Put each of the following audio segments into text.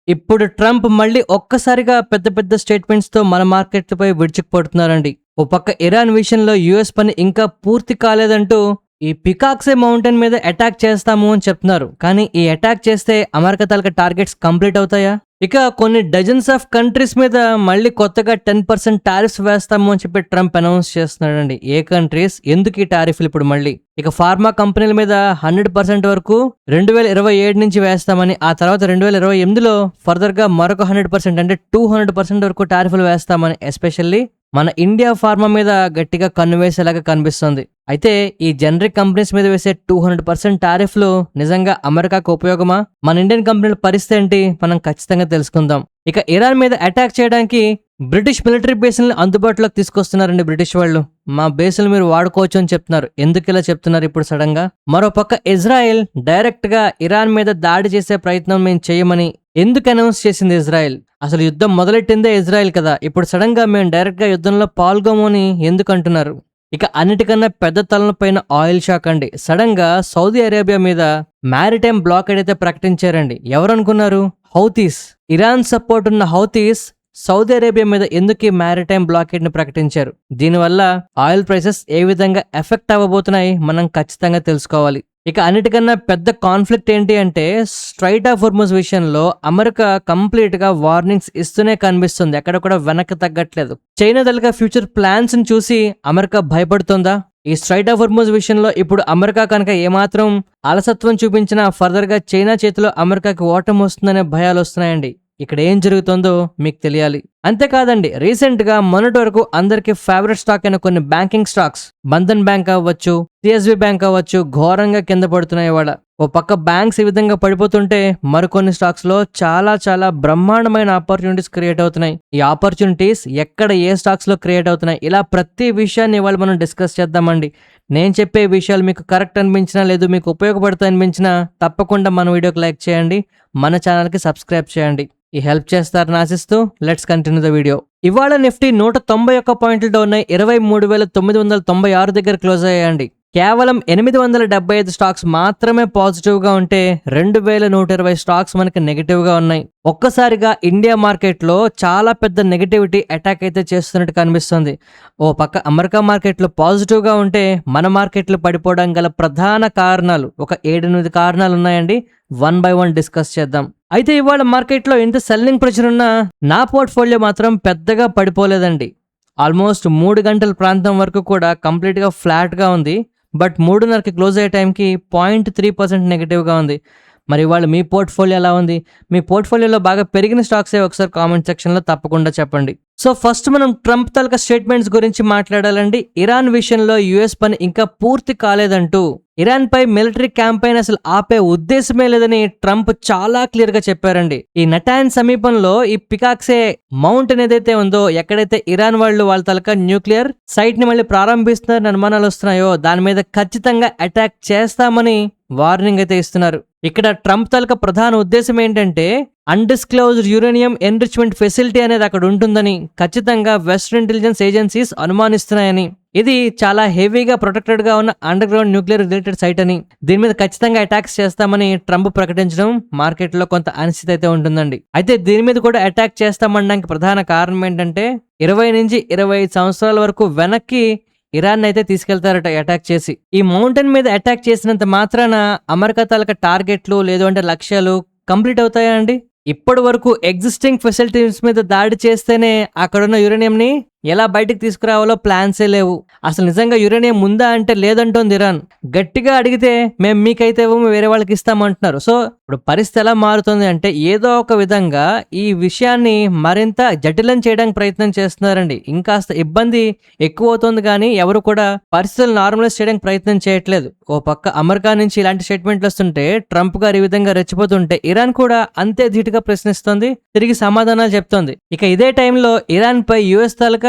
ఇప్పుడు ట్రంప్ మళ్ళీ ఒక్కసారిగా పెద్ద పెద్ద స్టేట్మెంట్స్‌తో మన మార్కెట్‌లపై విరుచుకుపడుతున్నారండి. ఓ పక్క ఇరాన్ విషయంలో యూఎస్ పని ఇంకా పూర్తి కాలేదంటూ ఈ పికాక్సే మౌంటైన్ మీద అటాక్ చేస్తాము అని చెప్తున్నారు. కానీ ఈ అటాక్ చేస్తే అమెరికా తాలూకా టార్గెట్స్ కంప్లీట్ అవుతాయా? ఇక కొన్ని డజన్స్ ఆఫ్ కంట్రీస్ మీద మళ్ళీ కొత్తగా 10% టారిఫ్స్ వేస్తాము అని చెప్పి ట్రంప్ అనౌన్స్ చేస్తున్నాడండి. ఏ కంట్రీస్? ఎందుకు ఈ టారిఫ్లు ఇప్పుడు మళ్ళీ? ఇక ఫార్మా కంపెనీల మీద 100% వరకు 2027 నుంచి వేస్తామని, ఆ తర్వాత 2028లో ఫర్దర్గా మరొక 100% అంటే 200% వరకు టారిఫ్లు వేస్తామని ఎస్పెషల్లీ మన ఇండియా ఫార్మా మీద గట్టిగా కన్ను వేసేలాగా కనిపిస్తుంది. అయితే ఈ జనరిక్ కంపెనీస్ మీద వేసే 200% టారిఫ్లు నిజంగా అమెరికాకు ఉపయోగమా? మన ఇండియన్ కంపెనీల పరిస్థితి ఏంటి? మనం ఖచ్చితంగా తెలుసుకుందాం. ఇక ఇరాన్ మీద అటాక్ చేయడానికి బ్రిటిష్ మిలిటరీ బేస్ని అందుబాటులోకి తీసుకొస్తున్నారండి బ్రిటిష్ వాళ్ళు. మా బేసులు మీరు వాడుకోవచ్చు అని చెప్తున్నారు. ఎందుకు ఇలా చెప్తున్నారు ఇప్పుడు సడన్ గా? మరోపక్క ఇజ్రాయెల్ డైరెక్ట్ గా ఇరాన్ మీద దాడి చేసే ప్రయత్నం మేము చేయమని ఎందుకు అనౌన్స్ చేసింది ఇజ్రాయెల్? అసలు యుద్ధం మొదలెట్టిందే ఇజ్రాయెల్ కదా. ఇప్పుడు సడన్ గా మేము డైరెక్ట్ గా యుద్ధంలో పాల్గొమని ఎందుకు అంటున్నారు? ఇక అన్నిటికన్నా పెద్ద తలనొప్పైన ఆయిల్ షాక్ అండి. సడన్ గా సౌదీ అరేబియా మీద మ్యారిటైమ్ బ్లాకేడ్ అయితే ప్రకటించారండి. ఎవరనుకున్నారు? హౌతీస్. ఇరాన్ సపోర్ట్ ఉన్న హౌతీస్ సౌదీ అరేబియా మీద ఎందుకు ఈ మ్యారిటైమ్ బ్లాకేడ్ ని ప్రకటించారు? దీనివల్ల ఆయిల్ ప్రైసెస్ ఏ విధంగా ఎఫెక్ట్ అవ్వబోతున్నాయి మనం ఖచ్చితంగా తెలుసుకోవాలి. ఇక అన్నిటికన్నా పెద్ద కాన్ఫ్లిక్ట్ ఏంటి అంటే స్ట్రైట్ ఆఫ్ హోర్ముజ్ విషయంలో అమెరికా కంప్లీట్ గా వార్నింగ్స్ ఇస్తూనే కనిపిస్తుంది. ఎక్కడ కూడా వెనక్కి తగ్గట్లేదు. చైనా తలక ఫ్యూచర్ ప్లాన్స్ ని చూసి అమెరికా భయపడుతుందా? ఈ స్ట్రైట్ ఆఫ్ హోర్ముజ్ విషయంలో ఇప్పుడు అమెరికా కనుక ఏమాత్రం అలసత్వం చూపించినా ఫర్దర్ గా చైనా చేతిలో అమెరికాకి ఓటమి వస్తుందనే భయాలు వస్తున్నాయండి. ఇక్కడ ఏం జరుగుతుందో మీకు తెలియాలి. అంతేకాదండి, రీసెంట్ గా మొన్నటి వరకు అందరికి ఫేవరెట్ స్టాక్ అయిన కొన్ని బ్యాంకింగ్ స్టాక్స్, బంధన్ బ్యాంక్ అవ్వచ్చు, సిఎస్బి బ్యాంక్ అవ్వచ్చు, ఘోరంగా కింద పడుతున్నాయి ఇవాళ. ఓ పక్క బ్యాంక్స్ ఈ విధంగా పడిపోతుంటే మరికొన్ని స్టాక్స్ లో చాలా బ్రహ్మాండమైన ఆపర్చునిటీస్ క్రియేట్ అవుతున్నాయి. ఈ ఆపర్చునిటీస్ ఎక్కడ ఏ స్టాక్స్ లో క్రియేట్ అవుతున్నాయి, ఇలా ప్రతి విషయాన్ని ఇవాళ మనం డిస్కస్ చేద్దామండి. నేను చెప్పే విషయాలు మీకు కరెక్ట్ అనిపించినా లేదు మీకు ఉపయోగపడతాయి అనిపించినా తప్పకుండా మన వీడియోకి లైక్ చేయండి, మన ఛానల్కి సబ్స్క్రైబ్ చేయండి. ఈ హెల్ప్ చేస్తారని ఆశిస్తూ లెట్స్ కంటిన్యూ ద వీడియో. ఇవాళ నిఫ్టీ 191 పాయింట్లతో ఉన్నాయి. 23,996 దగ్గర క్లోజ్ అయ్యాయండి. కేవలం 875 స్టాక్స్ మాత్రమే పాజిటివ్ గా ఉంటే 2120 స్టాక్స్ మనకి నెగిటివ్ గా ఉన్నాయి. ఒక్కసారిగా ఇండియా మార్కెట్ లో చాలా పెద్ద నెగిటివిటీ అటాక్ అయితే చేస్తున్నట్టు కనిపిస్తుంది. ఓ పక్క అమెరికా మార్కెట్ లో పాజిటివ్ గా ఉంటే మన మార్కెట్లు పడిపోవడం గల ప్రధాన కారణాలు ఒక 7-8 కారణాలు ఉన్నాయండి. 1 by 1 డిస్కస్ చేద్దాం. అయితే ఇవాళ మార్కెట్లో ఎంత సెల్లింగ్ ప్రెషర్ ఉన్నా నా పోర్ట్ఫోలియో మాత్రం పెద్దగా పడిపోలేదండి. ఆల్మోస్ట్ 3 గంటల ప్రాంతం వరకు కూడా కంప్లీట్గా ఫ్లాట్గా ఉంది. బట్ 3:30కి క్లోజ్ అయ్యే టైంకి 0.3% నెగిటివ్గా ఉంది. మరి ఇవాళ మీ పోర్ట్ఫోలియో ఎలా ఉంది? మీ పోర్ట్ఫోలియోలో బాగా పెరిగిన స్టాక్సే ఒకసారి కామెంట్ సెక్షన్లో తప్పకుండా చెప్పండి. సో ఫస్ట్ మనం ట్రంప్ తాలూకా స్టేట్మెంట్స్ గురించి మాట్లాడాలండి. ఇరాన్ విషయంలో యుఎస్ పని ఇంకా పూర్తి కాలేదంటూ ఇరాన్ పై మిలిటరీ క్యాంపెయిన్ అసలు ఆపే ఉద్దేశమే లేదని ట్రంప్ చాలా క్లియర్ గా చెప్పారండి. ఈ నటాన్ సమీపంలో ఈ పికాక్సే మౌంటైన్ ఏదైతే ఉందో, ఎక్కడైతే ఇరాన్ వాళ్ళ తాలూకా న్యూక్లియర్ సైట్ ని మళ్ళీ ప్రారంభిస్తున్నారని అనుమానాలు వస్తున్నాయో దాని మీద ఖచ్చితంగా అటాక్ చేస్తామని వార్నింగ్ అయితే ఇస్తున్నారు. ఇక్కడ ట్రంప్ తాలూకా ప్రధాన ఉద్దేశం ఏంటంటే అన్డిస్క్లోజ్డ్ యురేనియం ఎన్రిచ్మెంట్ ఫెసిలిటీ అనేది అక్కడ ఉంటుందని ఖచ్చితంగా వెస్టర్న్ ఇంటెలిజెన్స్ ఏజెన్సీస్ అనుమానిస్తున్నాయని, ఇది చాలా హెవీగా ప్రొటెక్టెడ్ గా ఉన్న underground nuclear related site అని, దీని మీద ఖచ్చితంగా అటాక్స్ చేస్తామని ట్రంప్ ప్రకటించడం మార్కెట్ లో కొంత అనిశ్చితి అయితే ఉంటుందండి. అయితే దీని మీద కూడా అటాక్ చేస్తామనడానికి ప్రధాన కారణం ఏంటంటే 20 నుంచి 25 సంవత్సరాల వరకు వెనక్కి ఇరాన్ అయితే తీసుకెళ్తారట అటాక్ చేసి. ఈ మౌంటైన్ మీద అటాక్ చేసినంత మాత్రాన అమెరికా తాలూకా టార్గెట్లు లేదు అంటే లక్ష్యాలు కంప్లీట్ అవుతాయా అండి? ఇప్పటి వరకు ఎగ్జిస్టింగ్ ఫెసిలిటీస్ మీద దాడి చేస్తేనే అక్కడున్న యురేనియం ని ఎలా బయటకు తీసుకురావాలో ప్లాన్సే లేవు. అసలు నిజంగా యురేనియం ఉందా అంటే లేదంటోంది ఇరాన్. గట్టిగా అడిగితే మేము మీకైతే వేరే వాళ్ళకి ఇస్తామంటున్నారు. సో ఇప్పుడు పరిస్థితి ఎలా మారుతుంది అంటే ఏదో ఒక విధంగా ఈ విషయాన్ని మరింత జటిలం చేయడానికి ప్రయత్నం చేస్తున్నారండి. ఇంకాస్త ఇబ్బంది ఎక్కువ అవుతుంది కానీ ఎవరు కూడా పరిస్థితులు నార్మలైజ్ చేయడానికి ప్రయత్నం చేయట్లేదు. ఓ పక్క అమెరికా నుంచి ఇలాంటి స్టేట్మెంట్లు వస్తుంటే ట్రంప్ గారు ఈ విధంగా రెచ్చిపోతుంటే ఇరాన్ కూడా అంతే ధీటుగా ప్రశ్నిస్తుంది, తిరిగి సమాధానాలు చెప్తోంది. ఇక ఇదే టైంలో ఇరాన్ పై యుఎస్ తాలూకా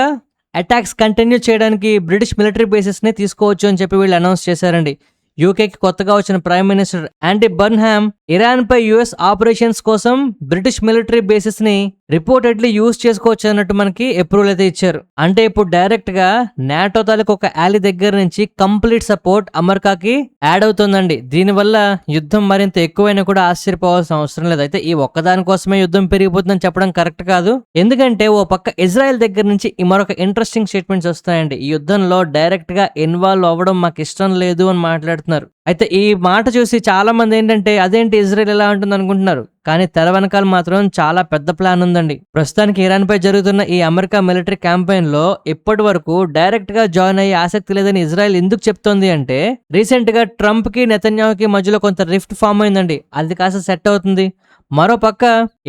అటాక్స్ కంటిన్యూ చేయడానికి బ్రిటిష్ మిలిటరీ బేసెస్ ని తీసుకోవచ్చు అని చెప్పి వీళ్ళు అనౌన్స్ చేశారండి. యూకేకి కొత్తగా వచ్చిన prime minister Andy Burnham Iran పై యుఎస్ ఆపరేషన్స్ కోసం బ్రిటిష్ మిలిటరీ బేసిస్ ని రిపోర్టెడ్లీ యూజ్ చేసుకోవచ్చు అన్నట్టు మనకి అప్రూవల్ అయితే ఇచ్చారు. అంటే ఇప్పుడు డైరెక్ట్ గా నాటో తాలూకు ఒక ally దగ్గర నుంచి కంప్లీట్ సపోర్ట్ అమెరికాకి యాడ్ అవుతుందండి. దీనివల్ల యుద్ధం మరింత ఎక్కువైనా కూడా ఆశ్చర్యపోవాల్సిన అవసరం లేదు. అయితే ఈ ఒక్కదాని కోసమే యుద్ధం పెరిగిపోతుందని చెప్పడం కరెక్ట్ కాదు. ఎందుకంటే ఓ పక్క ఇజ్రాయెల్ దగ్గర నుంచి మరొక ఇంట్రెస్టింగ్ స్టేట్మెంట్స్ వస్తాయండి. ఈ యుద్ధంలో డైరెక్ట్ గా ఇన్వాల్వ్ అవ్వడం మాకు ఇష్టం లేదు అని మాట్లాడుతున్నారు. అయితే ఈ మాట చూసి చాలా మంది ఏంటంటే అదేంటి ఇజ్రాయెల్ ఎలా ఉంటుంది అనుకుంటున్నారు. కానీ తెర వెనకాల మాత్రం చాలా పెద్ద ప్లాన్ ఉందండి. ప్రస్తుతానికి ఇరాన్ పై జరుగుతున్న ఈ అమెరికా మిలిటరీ క్యాంపెయిన్ లో ఇప్పటి వరకు డైరెక్ట్ గా జాయిన్ అయ్యే ఆసక్తి లేదని ఇజ్రాయెల్ ఎందుకు చెప్తోంది అంటే రీసెంట్ గా ట్రంప్ కి నెతన్యాహుకి మధ్యలో కొంత రిఫ్ట్ ఫామ్ అయిందండి. అది కాస్త సెట్ అవుతుంది. మరో పక్క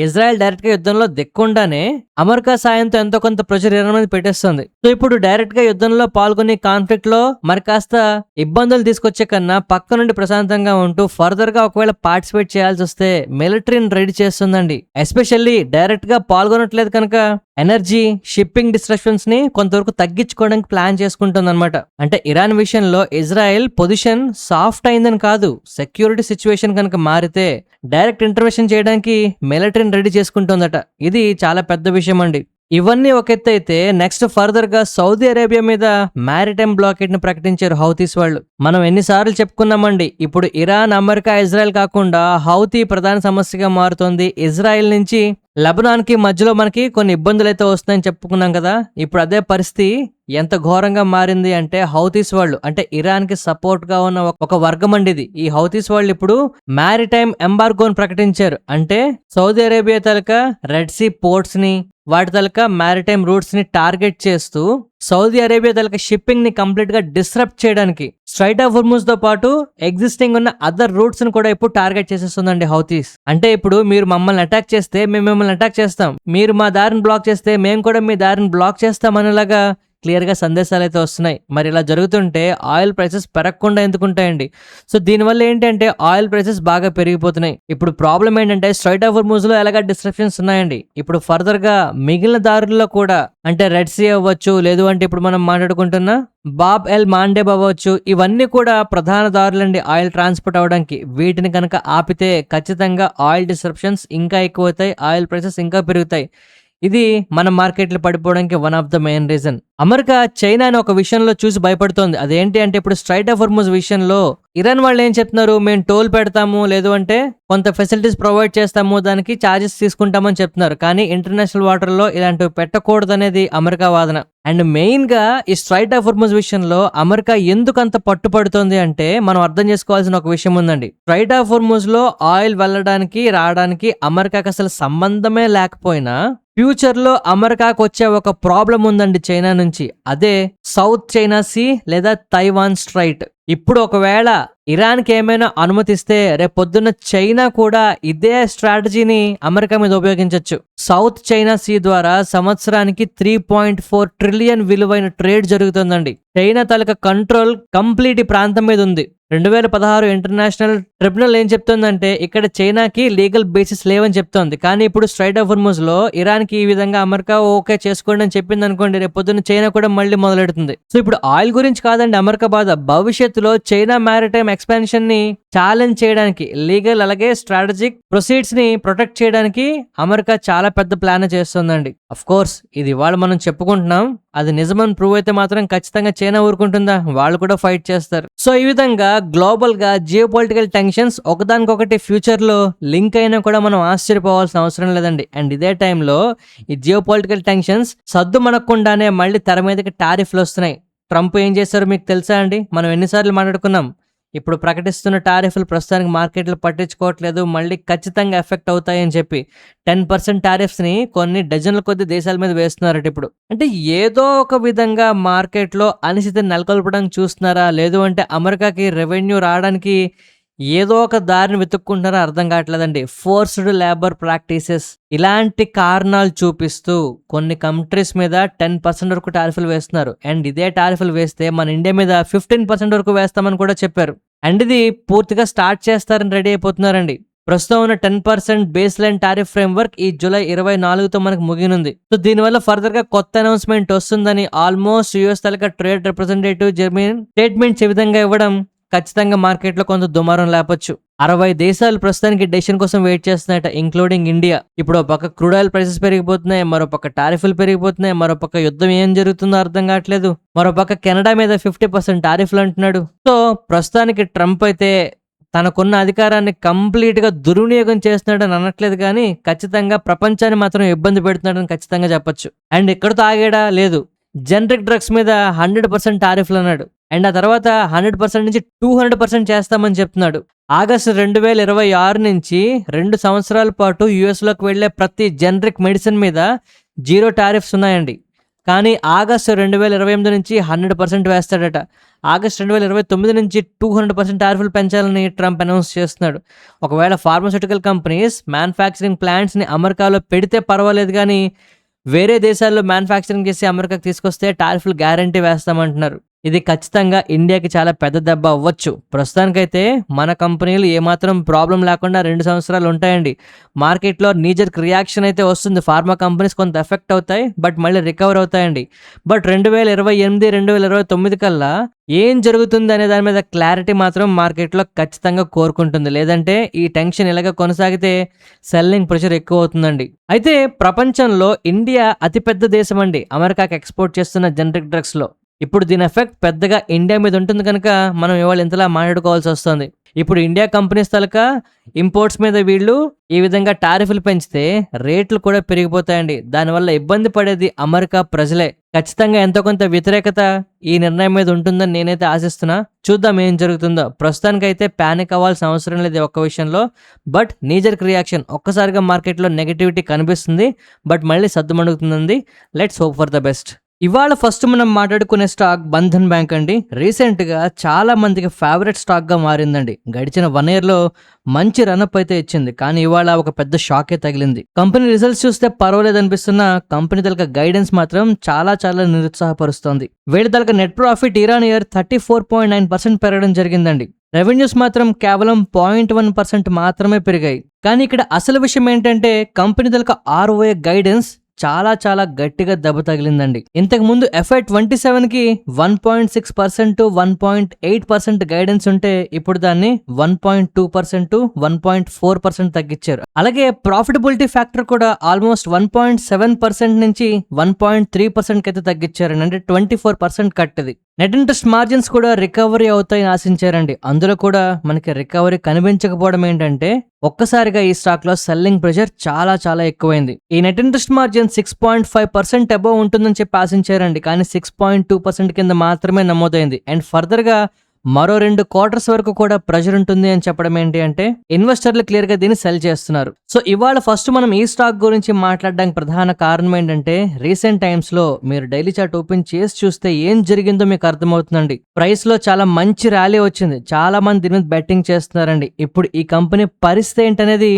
ఇజ్రాయెల్ డైరెక్ట్ గా యుద్ధంలో దిక్కుండానే అమెరికా సాయంతో ఎంతో కొంత ప్రెషర్ ఇరాన్ మీద పెట్టేస్తుంది. సో ఇప్పుడు డైరెక్ట్ గా యుద్ధంలో పాల్గొని కాన్ఫ్లిక్ట్ లో మరి కాస్త ఇబ్బందులు తీసుకొచ్చే కన్నా పక్క నుండి ప్రశాంతంగా ఉంటూ ఫర్దర్ గా ఒకవేళ పార్టిసిపేట్ చేయాల్సి వస్తే మిలిటరీని రెడీ చేస్తుందండి. ఎస్పెషల్లీ డైరెక్ట్ గా పాల్గొనట్లేదు కనుక ఎనర్జీ షిప్పింగ్ డిస్ట్రక్షన్స్ ని కొంతవరకు తగ్గించుకోవడానికి ప్లాన్ చేసుకుంటుంది అనమాట. అంటే ఇరాన్ విషయంలో ఇజ్రాయెల్ పొజిషన్ సాఫ్ట్ అయిందని కాదు, సెక్యూరిటీ సిచ్యువేషన్ కనుక మారితే డైరెక్ట్ ఇంటర్వెన్షన్ చేయడానికి మిలిటరీని రెడీ చేసుకుంటుందట. ఇది చాలా పెద్ద విషయం అండి. ఇవన్నీ ఒక ఎత్తు అయితే నెక్స్ట్ ఫర్దర్ గా సౌదీ అరేబియా మీద మ్యారిటైమ్ బ్లాకేడ్ ని ప్రకటించారు హౌతీస్ వాళ్ళు. మనం ఎన్నిసార్లు చెప్పుకున్నామండి, ఇప్పుడు ఇరాన్ అమెరికా ఇజ్రాయెల్ కాకుండా హౌతీ ప్రధాన సమస్యగా మారుతోంది. ఇజ్రాయెల్ నుంచి లెబనాన్ కి మధ్యలో మనకి కొన్ని ఇబ్బందులు అయితే వస్తాయని చెప్పుకున్నాం కదా. ఇప్పుడు అదే పరిస్థితి ఎంత ఘోరంగా మారింది అంటే హౌతీస్ వాళ్ళు అంటే ఇరాన్ కి సపోర్ట్ గా ఉన్న ఒక వర్గం అండి ఇది. ఈ హౌతీస్ వాళ్ళు ఇప్పుడు మ్యారిటైమ్ ఎంబార్గోని ప్రకటించారు. అంటే సౌదీ అరేబియా తాలూకా రెడ్ సీ పోర్ట్స్ ని వాటి తాలూకా మ్యారిటైమ్ రూట్స్ ని టార్గెట్ చేస్తూ సౌదీ అరేబియా తాలూకా షిప్పింగ్ ని కంప్లీట్ గా డిస్రప్ట్ చేయడానికి స్ట్రైట్ ఆఫ్ హోర్ముజ్ తో పాటు ఎగ్జిస్టింగ్ ఉన్న అదర్ రూట్స్ ని కూడా ఇప్పుడు టార్గెట్ చేసేస్తుందండి హౌతీస్. అంటే ఇప్పుడు మీరు మమ్మల్ని అటాక్ చేస్తే మేము మిమ్మల్ని అటాక్ చేస్తాం, మీరు మా దారిని బ్లాక్ చేస్తే మేము కూడా మీ దారిని బ్లాక్ చేస్తాం అనేలాగా క్లియర్ గా సందేశాలు అయితే వస్తున్నాయి. మరి ఇలా జరుగుతుంటే ఆయిల్ ప్రైసెస్ పెరగకుండా ఎందుకుంటాయండి. సో దీనివల్ల ఏంటంటే ఆయిల్ ప్రైసెస్ బాగా పెరిగిపోతున్నాయి. ఇప్పుడు ప్రాబ్లం ఏంటంటే స్ట్రైట్ ఆఫ్ హోర్ముజ్ లో ఎలాగా డిస్ట్రప్షన్స్ ఉన్నాయండి. ఇప్పుడు ఫర్దర్ గా మిగిలిన దారుల్లో కూడా అంటే రెడ్ సీ అవ్వచ్చు, లేదు అంటే ఇప్పుడు మనం మాట్లాడుకుంటున్న బాబ్ ఎల్ మాండేబ్ అవ్వచ్చు, ఇవన్నీ కూడా ప్రధాన దారులండి ఆయిల్ ట్రాన్స్పోర్ట్ అవడానికి. వీటిని కనుక ఆపితే ఖచ్చితంగా ఆయిల్ డిస్ట్రప్షన్స్ ఇంకా ఎక్కువ అవుతాయి, ఆయిల్ ప్రైసెస్ ఇంకా పెరుగుతాయి. ఇది మన మార్కెట్లు పడిపోవడానికి one of the main reason. America చైనాని ఒక విషయంలో చూసి భయపడుతోంది. అదేంటి అంటే ఇప్పుడు స్ట్రైట్ ఆఫ్ హోర్ముజ్ విషయంలో ఇరాన్ వాళ్ళు ఏం చెప్తున్నారు, మేము టోల్ పెడతాము, లేదు అంటే కొంత ఫెసిలిటీస్ ప్రొవైడ్ చేస్తాము, దానికి ఛార్జెస్ తీసుకుంటామని చెప్తున్నారు. కానీ ఇంటర్నేషనల్ వాటర్ లో ఇలాంటివి పెట్టకూడదు అనేది అమెరికా వాదన. అండ్ మెయిన్ గా ఈ స్ట్రైట్ ఆఫ్ హోర్ముజ్ విషయంలో అమెరికా ఎందుకు అంత పట్టుపడుతోంది అంటే మనం అర్థం చేసుకోవాల్సిన ఒక విషయం ఉందండి. స్ట్రైట్ ఆఫ్ హోర్ముజ్ లో ఆయిల్ వెళ్ళడానికి రావడానికి అమెరికాకి అసలు సంబంధమే లేకపోయినా ఫ్యూచర్ లో అమెరికాకు వచ్చే ఒక ప్రాబ్లం ఉందండి చైనా నుంచి. అదే సౌత్ చైనా సీ లేదా తైవాన్ స్ట్రైట్. ఇప్పుడు ఒకవేళ ఇరాన్కి ఏమైనా అనుమతిస్తే రేపొద్దున్న చైనా కూడా ఇదే స్ట్రాటజీని అమెరికా మీద ఉపయోగించవచ్చు. సౌత్ చైనా సీ ద్వారా సంవత్సరానికి 3.4 ట్రిలియన్ విలువైన ట్రేడ్ జరుగుతుందండి. చైనా తాలూకా కంట్రోల్ కంప్లీట్ ఈ ప్రాంతం మీద ఉంది. 2016 ఇంటర్నేషనల్ ట్రిబ్యునల్ ఏం చెప్తుందంటే ఇక్కడ చైనాకి లీగల్ బేసిస్ లేవని చెప్తోంది. కానీ ఇప్పుడు స్ట్రైట్ ఆఫ్ హోర్ముజ్ లో ఇరాన్ కి ఈ విధంగా అమెరికా ఓకే చేసుకోండి అని చెప్పింది అనుకోండి, రేపు పొద్దున్న చైనా కూడా మళ్ళీ మొదలెడుతుంది. సో ఇప్పుడు ఆయిల్ గురించి కాదండి అమెరికా బాధ, భవిష్యత్తులో చైనా మ్యారిటైమ్ ఎక్స్పాన్షన్ ని ఛాలెంజ్ చేయడానికి లీగల్ అలాగే స్ట్రాటజిక్ ప్రొసీడ్స్ ని ప్రొటెక్ట్ చేయడానికి అమెరికా చాలా పెద్ద ప్లాన్ చేస్తుందండి. అఫ్ కోర్స్ ఇది ఇవాళ మనం చెప్పుకుంటున్నాం, అది నిజమని ప్రూవ్ అయితే మాత్రం ఖచ్చితంగా చైనా ఊరుకుంటుందా, వాళ్ళు కూడా ఫైట్ చేస్తారు. సో ఈ విధంగా గ్లోబల్ గా జియో పొలిటికల్ టెన్షన్స్ ఒకదానికొకటి ఫ్యూచర్ లో లింక్ అయినా కూడా మనం ఆశ్చర్యపోవాల్సిన అవసరం లేదండి. అండ్ ఇదే టైంలో ఈ జియో పొలిటికల్ టెన్షన్స్ సద్దు మనకుండానే మళ్ళీ తెర మీదకి టారిఫ్లు వస్తున్నాయి. ట్రంప్ ఏం చేశారో మీకు తెలుసా అండి, మనం ఎన్నిసార్లు మాట్లాడుకున్నాం. ఇప్పుడు ప్రకటిస్తున్న టారిఫ్లు ప్రస్తుతానికి మార్కెట్లు పట్టించుకోవట్లేదు, మళ్ళీ ఖచ్చితంగా ఎఫెక్ట్ అవుతాయని చెప్పి 10% టారిఫ్స్ ని కొన్ని డజన్ల కొద్ది దేశాల మీద వేస్తున్నారట. ఇప్పుడు అంటే ఏదో ఒక విధంగా మార్కెట్లో అనిశ్చితిని నెలకొల్పడానికి చూస్తున్నారా, లేదు అంటే అమెరికాకి రెవెన్యూ రావడానికి ఏదో ఒక దారిని వెతుక్కుంటున్నారా అర్థం కావట్లేదండి. ఫోర్స్డ్ లేబర్ ప్రాక్టీసెస్ ఇలాంటి కారణాలు చూపిస్తూ కొన్ని కంట్రీస్ మీద 10% వరకు టారిఫ్లు వేస్తున్నారు. అండ్ ఇదే టారిఫ్లు వేస్తే మన ఇండియా మీద 15% వరకు వేస్తామని కూడా చెప్పారు. అండ్ ఇది పూర్తిగా స్టార్ట్ చేస్తారని రెడీ అయిపోతున్నారండి. ప్రస్తుతం ఉన్న 10% బేస్ లైన్ టారిఫ్ ఫ్రేమ్వర్క్ ఈ జూలై 24తో మనకు ముగినుంది. సో దీనివల్ల ఫర్దర్ గా కొత్త అనౌన్స్మెంట్ వస్తుందని ఆల్మోస్ట్ యుఎస్ తాలూకా ట్రేడ్ రిప్రజెంటేటివ్ జర్మనీ స్టేట్మెంట్స్ ఈ విధంగా ఇవ్వడం ఖచ్చితంగా మార్కెట్లో కొంత దుమారం లేపొచ్చు. 60 దేశాలు ప్రస్తుతానికి డెసిషన్ కోసం వెయిట్ చేస్తున్నాయట, ఇంక్లూడింగ్ ఇండియా. ఇప్పుడు ఒక పక్క క్రూడ్ ఆయిల్ ప్రైసెస్ పెరిగిపోతున్నాయి, మరో పక్క టారిఫ్లు పెరిగిపోతున్నాయి, మరో పక్క యుద్ధం ఏం జరుగుతుందో అర్థం కావట్లేదు, మరో పక్క కెనడా మీద 50% టారిఫ్లు అంటున్నాడు. సో ప్రస్తుతానికి ట్రంప్ అయితే తనకున్న అధికారాన్ని కంప్లీట్గా దుర్వినియోగం చేస్తున్నాడని అనట్లేదు, కానీ ఖచ్చితంగా ప్రపంచాన్ని మాత్రం ఇబ్బంది పెడుతున్నాడని ఖచ్చితంగా చెప్పొచ్చు. అండ్ ఇక్కడతో ఆగాడా? లేదు, జనరిక్ డ్రగ్స్ మీద 100% టారిఫ్లు అన్నాడు. అండ్ ఆ తర్వాత 100% నుంచి 200% చేస్తామని చెప్తున్నాడు. ఆగస్టు 2026 నుంచి 2 సంవత్సరాల పాటు యుఎస్లోకి వెళ్లే ప్రతి జనరిక్ మెడిసిన్ మీద 0 టారిఫ్స్ ఉన్నాయండి. కానీ ఆగస్టు 2028 నుంచి 100% వేస్తాడట. ఆగస్టు 2029 నుంచి 200% టారిఫ్లు పెంచాలని ట్రంప్ అనౌన్స్ చేస్తున్నాడు. ఒకవేళ ఫార్మాస్యూటికల్ కంపెనీస్ మ్యానుఫ్యాక్చరింగ్ ప్లాంట్స్ని అమెరికాలో పెడితే పర్వాలేదు, కానీ వేరే దేశాల్లో మ్యానుఫ్యాక్చరింగ్ చేసి అమెరికాకి తీసుకొస్తే టారిఫ్లు గ్యారంటీ వేస్తామంటున్నారు. ఇది ఖచ్చితంగా ఇండియాకి చాలా పెద్ద దెబ్బ అవ్వచ్చు. ప్రస్తుతానికైతే మన కంపెనీలు ఏమాత్రం ప్రాబ్లం లేకుండా 2 సంవత్సరాలు ఉంటాయండి. మార్కెట్లో నీజర్క్ రియాక్షన్ అయితే వస్తుంది, ఫార్మా కంపెనీస్ కొంత ఎఫెక్ట్ అవుతాయి, బట్ మళ్ళీ రికవర్ అవుతాయండి. బట్ 2028, 2029 కల్లా ఏం జరుగుతుంది అనే దాని మీద క్లారిటీ మాత్రం మార్కెట్లో ఖచ్చితంగా కోరుకుంటుంది. లేదంటే ఈ టెన్షన్ ఇలాగ కొనసాగితే సెల్లింగ్ ప్రెషర్ ఎక్కువ అవుతుందండి. అయితే ప్రపంచంలో ఇండియా అతిపెద్ద దేశం అండి అమెరికాకి ఎక్స్పోర్ట్ చేస్తున్న జనరిక్ డ్రగ్స్లో. ఇప్పుడు దీని ఎఫెక్ట్ పెద్దగా ఇండియా మీద ఉంటుంది కనుక మనం ఇవాళ ఇంతలా మాట్లాడుకోవాల్సి వస్తుంది. ఇప్పుడు ఇండియా కంపెనీస్ తలక ఇంపోర్ట్స్ మీద వీళ్ళు ఈ విధంగా టారిఫ్లు పెంచితే రేట్లు కూడా పెరిగిపోతాయండి. దానివల్ల ఇబ్బంది పడేది అమెరికా ప్రజలే. ఖచ్చితంగా ఎంతో కొంత వ్యతిరేకత ఈ నిర్ణయం మీద ఉంటుందని నేనైతే ఆశిస్తున్నా. చూద్దాం ఏం జరుగుతుందో. ప్రస్తుతానికైతే ప్యానిక్ అవ్వాల్సిన అవసరం లేదు ఒక్క విషయంలో. బట్ నీజర్క్ రియాక్షన్ ఒక్కసారిగా మార్కెట్లో నెగిటివిటీ కనిపిస్తుంది, బట్ మళ్ళీ సద్దుమణుగుతుంది. Let's hope for the best. ఇవాళ ఫస్ట్ మనం మాట్లాడుకునే స్టాక్ బంధన్ బ్యాంక్ అండి. రీసెంట్గా చాలా మందికి ఫేవరెట్ స్టాక్గా మారిందండి. గడిచిన 1 yearలో మంచి రన్అప్ అయితే ఇచ్చింది, కానీ ఇవాళ ఒక పెద్ద షాకే తగిలింది. కంపెనీ రిజల్ట్స్ చూస్తే పర్వాలేదు అనిపిస్తున్న కంపెనీ తలక గైడెన్స్ మాత్రం చాలా చాలా నిరుత్సాహపరుస్తోంది. వీళ్ళ తలక నెట్ ప్రాఫిట్ ఇయర్ 34.9% పెరగడం జరిగిందండి. రెవెన్యూస్ మాత్రం కేవలం 0.1% మాత్రమే పెరిగాయి. కానీ ఇక్కడ అసలు విషయం ఏంటంటే కంపెనీ తలక ROA గైడెన్స్ చాలా చాలా గట్టిగా దెబ్బ తగిలిందండి. ఇంతకు ముందు FY27కి 1.6%, 1.8% గైడెన్స్ ఉంటే ఇప్పుడు దాన్ని 1.2%, 1.4% తగ్గించారు. అలాగే ప్రాఫిటబిలిటీ ఫ్యాక్టర్ కూడా ఆల్మోస్ట్ 1.7% నుంచి 1.3% అయితే తగ్గించారు. అంటే 24% కట్టది. నెట్ ఇంట్రెస్ట్ మార్జిన్స్ కూడా రికవరీ అవుతాయని ఆశించారండి. అందులో కూడా మనకి రికవరీ కనిపించకపోవడం ఏంటంటే ఒక్కసారిగా ఈ స్టాక్ లో సెల్లింగ్ ప్రెషర్ చాలా చాలా ఎక్కువైంది. ఈ నెట్ ఇంట్రెస్ట్ మార్జిన్ 6.5% అబోవ్ ఉంటుందని చెప్పి ఆశించారండి, కానీ 6.2% కింద మాత్రమే నమోదైంది. అండ్ ఫర్దర్ గా మరో 2 quarters వరకు కూడా ప్రెషర్ ఉంటుంది అని చెప్పడం ఏంటి అంటే ఇన్వెస్టర్లు క్లియర్ గా దీన్ని సెల్ చేస్తున్నారు. సో ఇవాళ ఫస్ట్ మనం ఈ స్టాక్ గురించి మాట్లాడడానికి ప్రధాన కారణం ఏంటంటే రీసెంట్ టైమ్స్ లో మీరు డైలీ చార్ట్ ఓపెన్ చేసి చూస్తే ఏం జరిగిందో మీకు అర్థమవుతుందండి. ప్రైస్ లో చాలా మంచి ర్యాలీ వచ్చింది, చాలా మంది దీని మీద బెట్టింగ్ చేస్తున్నారండి. ఇప్పుడు ఈ కంపెనీ పరిస్థితి ఏంటనేది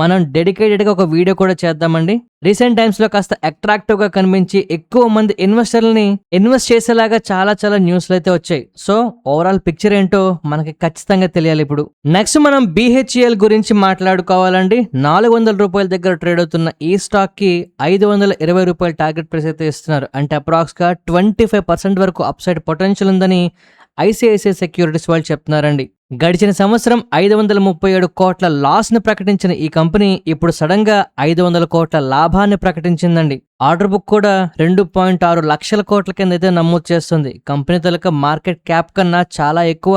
మనం డెడికేటెడ్ గా ఒక వీడియో కూడా చేద్దామండి. రీసెంట్ టైమ్స్ లో కాస్త అట్రాక్టివ్ గా కనిపించి ఎక్కువ మంది ఇన్వెస్టర్లని ఇన్వెస్ట్ చేసేలాగా చాలా చాలా న్యూస్లు అయితే వచ్చాయి. సో ఓవరాల్ పిక్చర్ ఏంటో మనకి ఖచ్చితంగా తెలియాలి. ఇప్పుడు నెక్స్ట్ మనం BHEL గురించి మాట్లాడుకోవాలండి. 400 రూపాయల దగ్గర ట్రేడ్ అవుతున్న ఈ స్టాక్ కి 520 రూపాయల టార్గెట్ ప్రైస్ అయితే ఇస్తున్నారు. అంటే అప్రాక్స్ గా 25% వరకు అప్సైడ్ పొటెన్షియల్ ఉందని ICICI సెక్యూరిటీస్ వాళ్ళు చెప్తున్నారండి. గడిచిన సంవత్సరం 537 కోట్ల లాస్ ని ప్రకటించిన ఈ కంపెనీ ఇప్పుడు సడన్ గా 500 కోట్ల లాభాన్ని ప్రకటించిందండి. ఆర్డర్ బుక్ కూడా 2.6 లక్షల కోట్ల కింద అయితే నమోదు చేస్తుంది. కంపెనీ తలక మార్కెట్ క్యాప్ కన్నా చాలా ఎక్కువ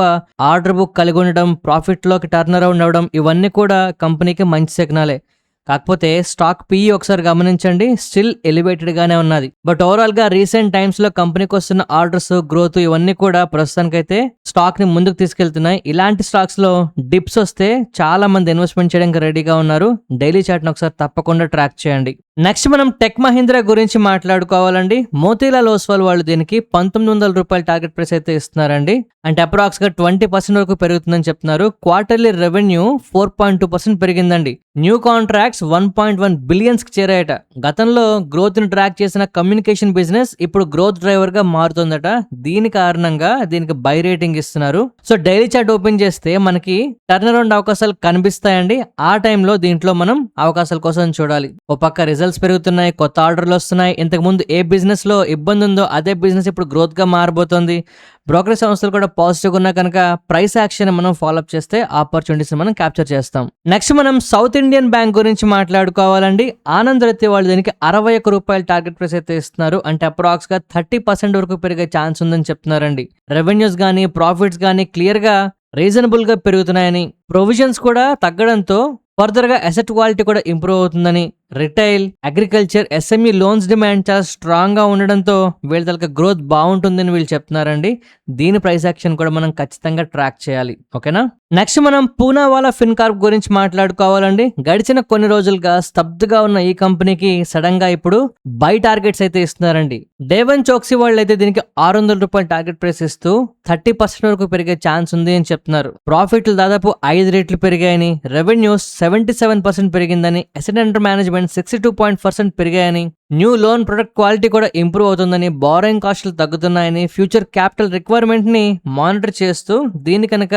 ఆర్డర్ బుక్ కలిగి ఉండడం, ప్రాఫిట్ లోకి టర్న్ అరౌండ్ అవడం, ఇవన్నీ కూడా కంపెనీకి మంచి సిగ్నలే. కాకపోతే స్టాక్ PE ఒకసారి గమనించండి, స్టిల్ ఎలివేటెడ్ గానే ఉన్నది. బట్ ఓవరాల్ గా రీసెంట్ టైమ్స్ లో కంపెనీకి వస్తున్న ఆర్డర్స్, గ్రోత్ ఇవన్నీ కూడా ప్రస్తుతానికైతే స్టాక్ ని ముందుకు తీసుకెళ్తున్నాయి. ఇలాంటి స్టాక్స్ లో డిప్స్ వస్తే చాలా మంది ఇన్వెస్ట్మెంట్ చేయడానికి రెడీగా ఉన్నారు. డైలీ చార్ట్ ని ఒకసారి తప్పకుండా ట్రాక్ చేయండి. నెక్స్ట్ మనం టెక్ మహీంద్రా గురించి మాట్లాడుకోవాలండి. మోతీలాల్ ఓస్వాల్ వాళ్ళు దీనికి 1900 రూపాయల టార్గెట్ ప్రైస్ అయితే ఇస్తున్నారండి. అంటే అప్రాక్స్ గా 20% వరకు పెరుగుతుందని చెప్తున్నారు. క్వార్టర్లీ రెవెన్యూ 4.2% పెరిగిందండి. న్యూ కాంట్రాక్ట్స్ 1.1 బిలియన్స్ కి చేరాయట. గతంలో గ్రోత్ ని ట్రాక్ చేసిన కమ్యూనికేషన్ బిజినెస్ ఇప్పుడు గ్రోత్ డ్రైవర్ గా మారుతుందట. దీని కారణంగా దీనికి బై రేటింగ్ ఇస్తున్నారు. సో డైలీ చార్ట్ ఓపెన్ చేస్తే మనకి టర్న్ అరౌండ్ అవకాశాలు కనిపిస్తాయండి. ఆ టైంలో దీంట్లో మనం అవకాశాల కోసం చూడాలి. ఓ పక్క రిజల్ట్ రిజల్ట్స్ పెరుగుతున్నాయి, కొత్త ఆర్డర్లు వస్తున్నాయి. ఇంతకుముందు ఏ బిజినెస్లో ఇబ్బంది ఉందో అదే బిజినెస్ ఇప్పుడు గ్రోత్గా మారబోతోంది. బ్రోకరేజ్ సంస్థలు కూడా పాజిటివ్గా ఉన్నా కనుక ప్రైస్ యాక్షన్ మనం ఫాలోఅప్ చేస్తే ఆపర్చునిటీస్ మనం క్యాప్చర్ చేస్తాం. నెక్స్ట్ మనం సౌత్ ఇండియన్ బ్యాంక్ గురించి మాట్లాడుకోవాలండి. ఆనంద్ రత్తి వాళ్ళు దీనికి ₹61 టార్గెట్ ప్రైస్ అయితే ఇస్తున్నారు. అంటే అప్రాక్స్ గా 30% వరకు పెరిగే ఛాన్స్ ఉందని చెప్తున్నారండి. రెవెన్యూస్ కానీ ప్రాఫిట్స్ కానీ క్లియర్ గా రీజనబుల్ గా పెరుగుతున్నాయని, ప్రొవిజన్స్ కూడా తగ్గడంతో ఫర్దర్ గా అసెట్ క్వాలిటీ కూడా ఇంప్రూవ్ అవుతుందని, retail, agriculture, SME loans demand చాలా స్ట్రాంగ్ గా ఉండడంతో వీళ్ళ తలక గ్రోత్ బాగుంటుందని వీళ్ళు చెప్తున్నారండి. దీని ప్రైస్ యాక్షన్ కూడా మనం ఖచ్చితంగా ట్రాక్ చేయాలి. ఓకేనా. నెక్స్ట్ మనం పూనావాలా ఫిన్కార్ప్ గురించి మాట్లాడుకోవాలండి. గడిచిన కొన్ని రోజులుగా స్తబ్దుగా ఉన్న ఈ కంపెనీకి సడన్ గా ఇప్పుడు బై టార్గెట్స్ అయితే ఇస్తున్నారండి. డేవన్ చోక్సీ వాళ్ళు అయితే దీనికి ₹600 టార్గెట్ ప్రైస్ ఇస్తూ 30% వరకు పెరిగే ఛాన్స్ ఉంది అని చెప్తున్నారు. ప్రాఫిట్లు దాదాపు 5 రెట్లు పెరిగాయని, రెవెన్యూస్ 77% పెరిగిందని, అసెట్ అండర్ మేనేజ్మెంట్ 62% పెరిగాయని, న్యూ లోన్ ప్రొడక్ట్ క్వాలిటీ కూడా ఇంప్రూవ్ అవుతుందని, బారోయింగ్ కాస్టులు తగ్గుతున్నాయని, ఫ్యూచర్ క్యాపిటల్ రిక్వైర్మెంట్ ని మానిటర్ చేస్తూ దీని కనుక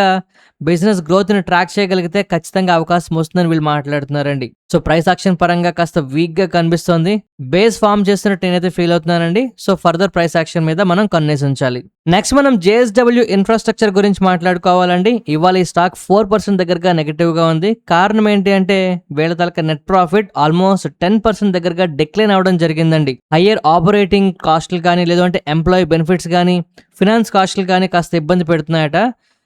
బిజినెస్ గ్రోత్ ని ట్రాక్ చేయగలిగితే ఖచ్చితంగా అవకాశం వస్తుందని వీళ్ళు మాట్లాడుతున్నారండి. సో ప్రైస్ యాక్షన్ పరంగా కాస్త వీక్ గా కనిపిస్తోంది. బేస్ ఫామ్ చేస్తున్నట్టు నేనైతే ఫీల్ అవుతున్నానండి. సో ఫర్దర్ ప్రైస్ యాక్షన్ మీద మనం కన్నేసి ఉంచాలి. నెక్స్ట్ మనం JSW ఇన్ఫ్రాస్ట్రక్చర్ గురించి మాట్లాడుకోవాలండి. ఇవాళ ఈ స్టాక్ 4% దగ్గరగా నెగిటివ్ గా ఉంది. కారణం ఏంటి అంటే వీళ్ళ తలక నెట్ ప్రాఫిట్ ఆల్మోస్ట్ 10% దగ్గరగా డిక్లైన్ అవడం జరిగిందండి. హయ్యర్ ఆపరేటింగ్ కాస్టులు కానీ, లేదంటే ఎంప్లాయీ బెనిఫిట్స్ కానీ, ఫినాన్స్ కాస్టులు కానీ కాస్త ఇబ్బంది పెడుతున్నాయట.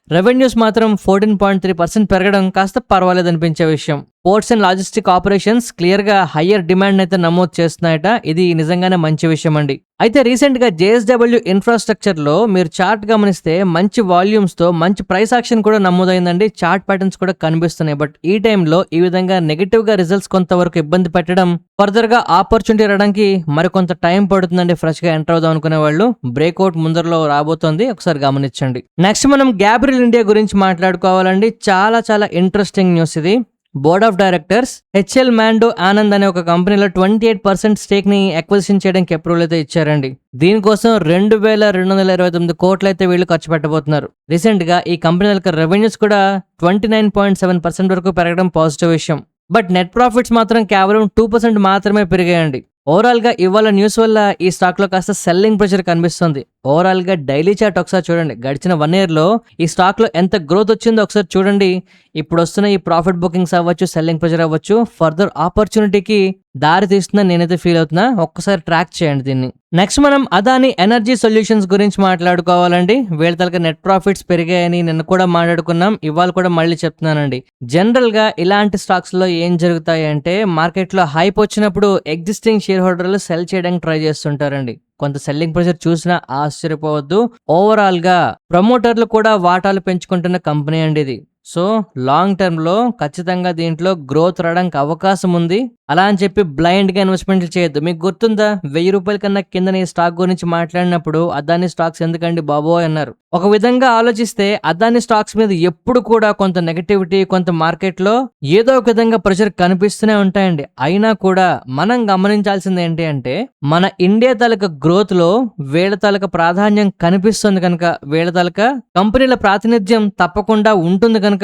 రెవెన్యూస్ మాత్రం 14.3% పెరగడం కాస్త పర్వాలేదు అనిపించే విషయం. Ports and logistic operations clear గా హయ్యర్ డిమాండ్ అయితే నమోదు చేస్తున్నాయట. ఇది నిజంగానే మంచి విషయం అండి. అయితే రీసెంట్ గా JSW ఇన్ఫ్రాస్ట్రక్చర్ లో మీరు చార్ట్ గమనిస్తే మంచి వాల్యూమ్స్ తో మంచి ప్రైస్ యాక్షన్ కూడా నమోదైందండి. చార్ట్ ప్యాటర్న్స్ కూడా కనిపిస్తున్నాయి. బట్ ఈ టైంలో ఈ విధంగా నెగిటివ్ గా రిజల్ట్స్ కొంతవరకు ఇబ్బంది పెట్టడం, ఫర్దర్ గా ఆపర్చునిటీ రావడానికి మరికొంత టైం పడుతుందండి. ఫ్రెష్ గా ఎంటర్ అవుదాం అనుకునే వాళ్ళు బ్రేక్అవుట్ ముందరలో రాబోతోంది, ఒకసారి గమనించండి. నెక్స్ట్ మనం గ్యాబ్రియల్ ఇండియా గురించి మాట్లాడుకోవాలండి. చాలా చాలా ఇంట్రెస్టింగ్ న్యూస్ ఇది. Board of directors HL Mando Anand అనే ఒక కంపెనీలో 28% స్టేక్ ని అక్విజిషన్ చేయడానికి అప్రూవల్ అయితే ఇచ్చారండి. దీనికోసం 2229 కోట్లు అయితే వీళ్ళు ఖర్చు పెట్టబోతున్నారు. రీసెంట్ గా ఈ కంపెనీలకు రెవెన్యూస్ కూడా 29.7% వరకు పెరగడం పాజిటివ్ విషయం. బట్ నెట్ ప్రాఫిట్స్ మాత్రం కేవలం 2% మాత్రమే పెరిగాయండి. ఓవరాల్ గా ఇవాళ న్యూస్ వల్ల ఈ స్టాక్ లో కాస్త సెల్లింగ్ ప్రెషర్ కనిపిస్తుంది. ఓవరాల్ గా డైలీ చార్ట్ ఒకసారి చూడండి. గడిచిన 1 year లో ఈ స్టాక్ లో ఎంత గ్రోత్ వచ్చిందో ఒకసారి చూడండి. ఇప్పుడు వస్తున్న ఈ ప్రాఫిట్ బుకింగ్స్ అవ్వచ్చు, సెల్లింగ్ ప్రెషర్ అవ్వచ్చు, ఫర్దర్ ఆపర్చునిటీకి దారి తీస్తుందని నేనైతే ఫీల్ అవుతున్నా. ఒక్కసారి ట్రాక్ చేయండి దీన్ని. నెక్స్ట్ మనం అదాని ఎనర్జీ సొల్యూషన్స్ గురించి మాట్లాడుకోవాలండి. వీళ్ళ తలక నెట్ ప్రాఫిట్స్ పెరిగాయని నిన్న కూడా మాట్లాడుకున్నాం, ఇవాళ కూడా మళ్ళీ చెప్తున్నానండి. జనరల్ గా ఇలాంటి స్టాక్స్ లో ఏం జరుగుతాయి అంటే మార్కెట్ లో హైప్ వచ్చినప్పుడు ఎగ్జిస్టింగ్ షేర్ హోల్డర్లు సెల్ చేయడానికి ట్రై చేస్తుంటారండి. కొంత సెల్లింగ్ ప్రెషర్ చూసినా ఆశ్చర్యపోవద్దు. ఓవరాల్ గా ప్రమోటర్లు కూడా వాటాలు పెంచుకుంటున్న కంపెనీ అండి ఇది. సో లాంగ్ టర్మ్ లో ఖచ్చితంగా దీంట్లో గ్రోత్ రావడానికి అవకాశం ఉంది. అలా అని చెప్పి బ్లైండ్ గా ఇన్వెస్ట్మెంట్లు చేయొద్దు. మీకు గుర్తుందా, ₹1000 కన్నా కింద ఈ స్టాక్ గురించి మాట్లాడినప్పుడు అదాని స్టాక్స్ ఎందుకండి బాబోయ్ అన్నారు. ఒక విధంగా ఆలోచిస్తే అదాని స్టాక్స్ మీద ఎప్పుడు కూడా కొంత నెగటివిటీ, కొంత మార్కెట్ లో ఏదో ఒక విధంగా ప్రెషర్ కనిపిస్తూనే ఉంటాయండి. అయినా కూడా మనం గమనించాల్సింది ఏంటి అంటే మన ఇండియా తాలూకా గ్రోత్ లో వీళ్ళ తాలూకా ప్రాధాన్యం కనిపిస్తుంది కనుక, వీళ్ళ తాలూకా కంపెనీల ప్రాతినిధ్యం తప్పకుండా ఉంటుంది కనుక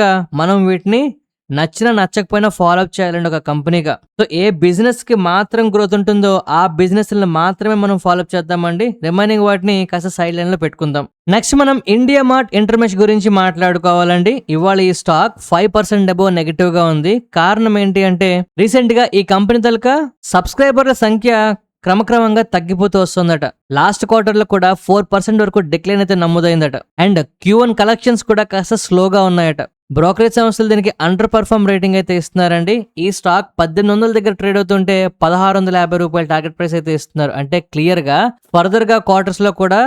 మనం వీటిని నచ్చినా నచ్చకపోయినా ఫాలో అప్ చేయాలండి ఒక కంపెనీగా. సో ఏ బిజినెస్ కి మాత్రం గ్రోత్ ఉంటుందో ఆ బిజినెస్ మాత్రమే మనం ఫాలో అప్ చేద్దామండి. రిమైనింగ్ వాటిని కాస్త సైడ్ లైన్ లో పెట్టుకుందాం. నెక్స్ట్ మనం ఇండియా మార్ట్ ఇంటర్మెష్ గురించి మాట్లాడుకోవాలండి. ఇవాళ ఈ స్టాక్ 5% అబోవ్ నెగిటివ్ గా ఉంది. కారణం ఏంటి అంటే రీసెంట్ గా ఈ కంపెనీ తలక సబ్స్క్రైబర్ల సంఖ్య క్రమక్రమంగా తగ్గిపోతూ వస్తుందట. లాస్ట్ క్వార్టర్ లో కూడా 4% వరకు డిక్లైన్ అయితే నమోదైందట. అండ్ Q1 కలెక్షన్స్ కూడా కాస్త స్లోగా ఉన్నాయట. బ్రోకరేజ్ సంస్థలు దీనికి అండర్ పర్ఫార్మ్ రేటింగ్ అయితే ఇస్తున్నారండి. ఈ స్టాక్ 1800 దగ్గర ట్రేడ్ అవుతుంటే ₹1650 టార్గెట్ ప్రైస్ అయితే ఇస్తున్నారు. అంటే క్లియర్ గా ఫర్దర్ గా క్వార్టర్స్ లో కూడా